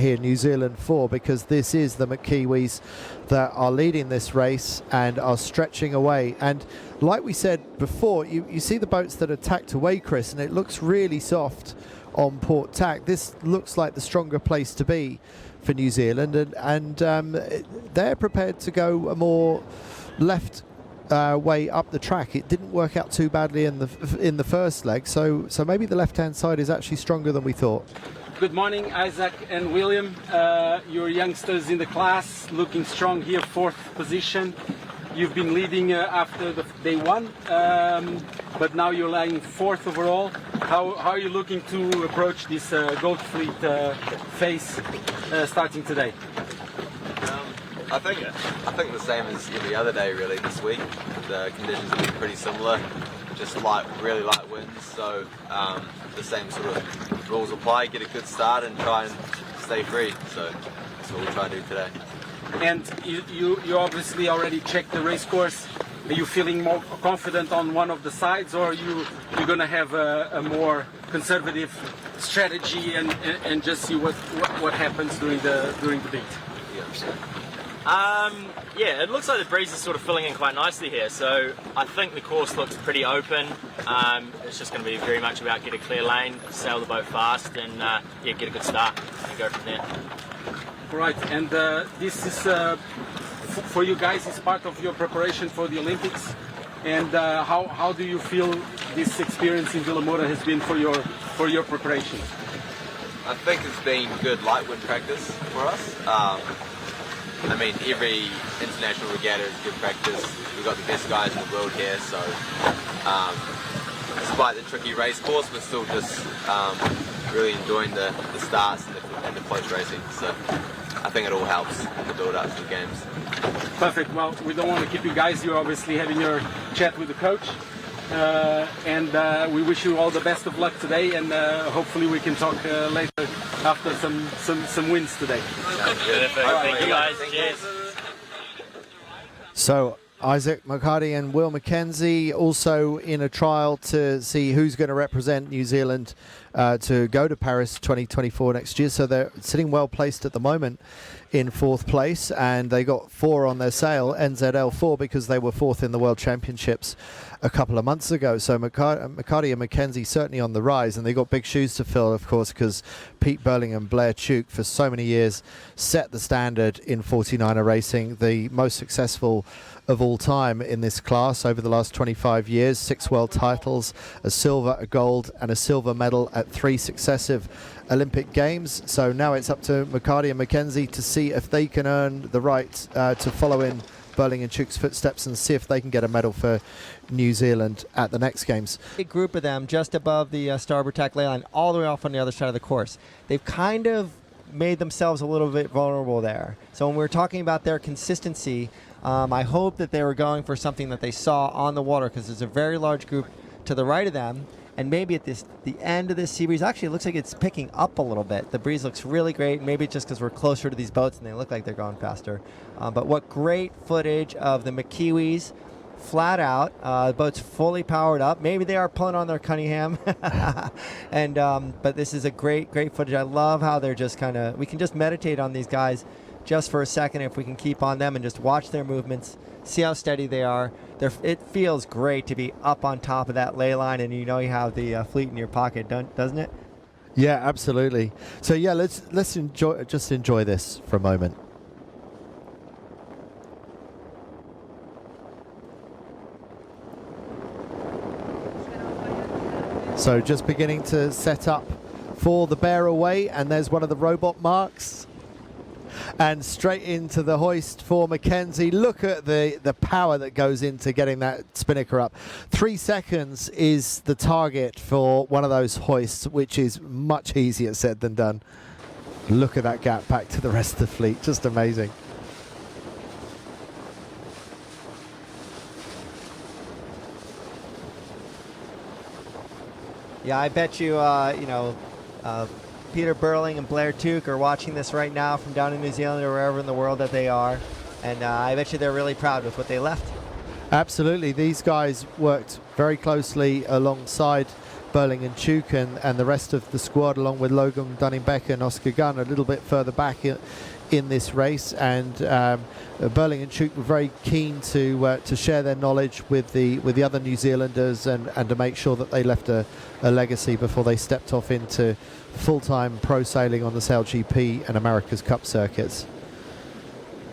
here, New Zealand 4, because this is the McKiwis that are leading this race and are stretching away. And like we said before, you see the boats that are tacked away, Chris, and it looks really soft on port tack. This looks like the stronger place to be for New Zealand, and they're prepared to go a more left way up the track. It didn't work out too badly in the first leg, so maybe the left-hand side is actually stronger than we thought. Good morning, Isaac and William. Your youngsters in the class, looking strong here, 4th position. You've been leading after the day 1, but now you're lying 4th overall. How are you looking to approach this Gold Fleet phase starting today? I think the same as every other day really this week. The conditions have been pretty similar, just really light winds, so the same sort of rules apply. Get a good start and try and stay free, so that's what we'll try and do today. And you obviously already checked the race course. Are you feeling more confident on one of the sides, or you're going to have a more conservative strategy and just see what happens during the beat? Yeah, it looks like the breeze is sort of filling in quite nicely here, so I think the course looks pretty open. It's just going to be very much about get a clear lane, sail the boat fast, and yeah, get a good start and go from there. Right, and this is for you guys is part of your preparation for the Olympics. And how do you feel this experience in Villamoura has been for your preparation? I think it's been good light wind practice for us. I mean, every international regatta is good practice. We've got the best guys in the world here, so despite the tricky race course, we're still just really enjoying the starts and the close racing. So I think it all helps in the build up to the games. Perfect. Well, we don't want to keep you guys. You're obviously having your chat with the coach. And we wish you all the best of luck today, and hopefully we can talk later after some wins today. Thank you guys. Cheers. So Isaac McHardie and Will McKenzie also in a trial to see who's going to represent New Zealand to go to Paris 2024 next year. So they're sitting well placed at the moment in 4th place, and they got 4 on their sail, NZL 4, because they were 4th in the World Championships a couple of months ago. So McHardie and McKenzie certainly on the rise, and they got big shoes to fill, of course, because Pete Burling and Blair Tuke for so many years set the standard in 49er racing, the most successful of all time in this class over the last 25 years. 6 world titles, a silver, a gold and a silver medal at 3 successive Olympic Games. So now it's up to McHardie and McKenzie to see if they can earn the right to follow in Burling and Tuke's footsteps and see if they can get a medal for New Zealand at the next Games. A group of them just above the starboard tack ley line, all the way off on the other side of the course. They've kind of made themselves a little bit vulnerable there. So when we're talking about their consistency, I hope that they were going for something that they saw on the water, because there's a very large group to the right of them, and maybe at the end of this sea breeze, actually it looks like it's picking up a little bit. The breeze looks really great. Maybe it's just because we're closer to these boats and they look like they're going faster. But what great footage of the McKiwis flat out. The boat's fully powered up. Maybe they are pulling on their Cunningham. And but this is a great footage. I love how they're just kind of, we can just meditate on these guys just for a second if we can keep on them and just watch their movements, see how steady they are. It feels great to be up on top of that ley line, and you know you have the fleet in your pocket, doesn't it? Yeah, absolutely. So yeah, let's enjoy this for a moment. So just beginning to set up for the bear away, and there's one of the robot marks. And straight into the hoist for McKenzie. Look at the power that goes into getting that spinnaker up. 3 seconds is the target for one of those hoists, which is much easier said than done. Look at that gap back to the rest of the fleet. Just amazing. Yeah, I bet you, Peter Burling and Blair Tuke are watching this right now from down in New Zealand or wherever in the world that they are. And I bet you they're really proud with what they left. Absolutely. These guys worked very closely alongside Burling and Chuk and the rest of the squad, along with Logan Dunning-Becker and Oscar Gunn, a little bit further back in this race. And Burling and Chuk were very keen to share their knowledge with the other New Zealanders and to make sure that they left a legacy before they stepped off into full-time pro sailing on the SailGP and America's Cup circuits.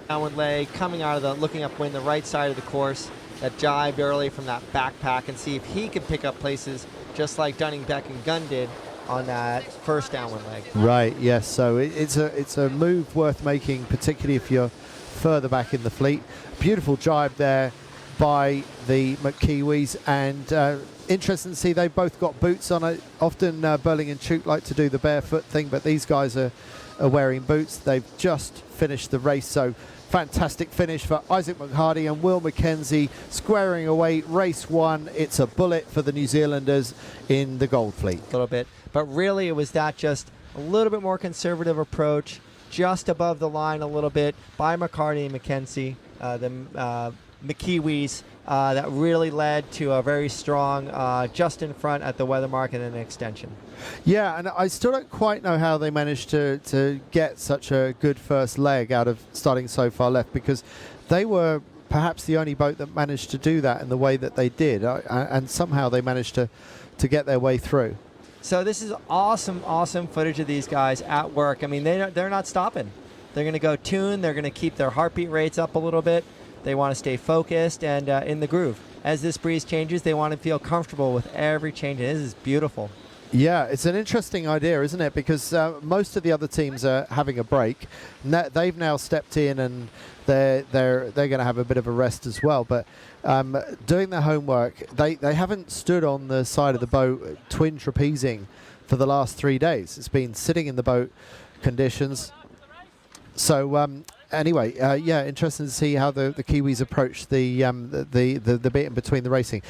Downwind leg coming out of looking upwind, the right side of the course, that jibed early from that backpack, and see if he could pick up places just like Dunning-Beck and Gunn did on that first downwind leg. Right, yes, so it's a move worth making, particularly if you're further back in the fleet. Beautiful jibe there by the McKiwis, and interesting to see they've both got boots on it. Often Burling and Chuk like to do the barefoot thing, but these guys are wearing boots. They've just finished the race, so fantastic finish for Isaac McHardie and Will McKenzie, squaring away race one. It's a bullet for the New Zealanders in the Gold Fleet. A little bit, but really it was that just a little bit more conservative approach, just above the line a little bit by McHardie and McKenzie, the McKiwis, that really led to a very strong just in front at the weather mark and an extension. Yeah, and I still don't quite know how they managed to get such a good first leg out of starting so far left, because they were perhaps the only boat that managed to do that in the way that they did, and somehow they managed to get their way through. So this is awesome footage of these guys at work. I mean, they're not stopping. They're going to go tune. They're going to keep their heartbeat rates up a little bit. They want to stay focused and in the groove. As this breeze changes, they want to feel comfortable with every change. And this is beautiful. Yeah, it's an interesting idea, isn't it? Because most of the other teams are having a break. They've now stepped in, and they're going to have a bit of a rest as well. But doing their homework, they haven't stood on the side of the boat twin trapezing for the last 3 days. It's been sitting in the boat conditions. So anyway, yeah, interesting to see how the Kiwis approach the bit in between the racing.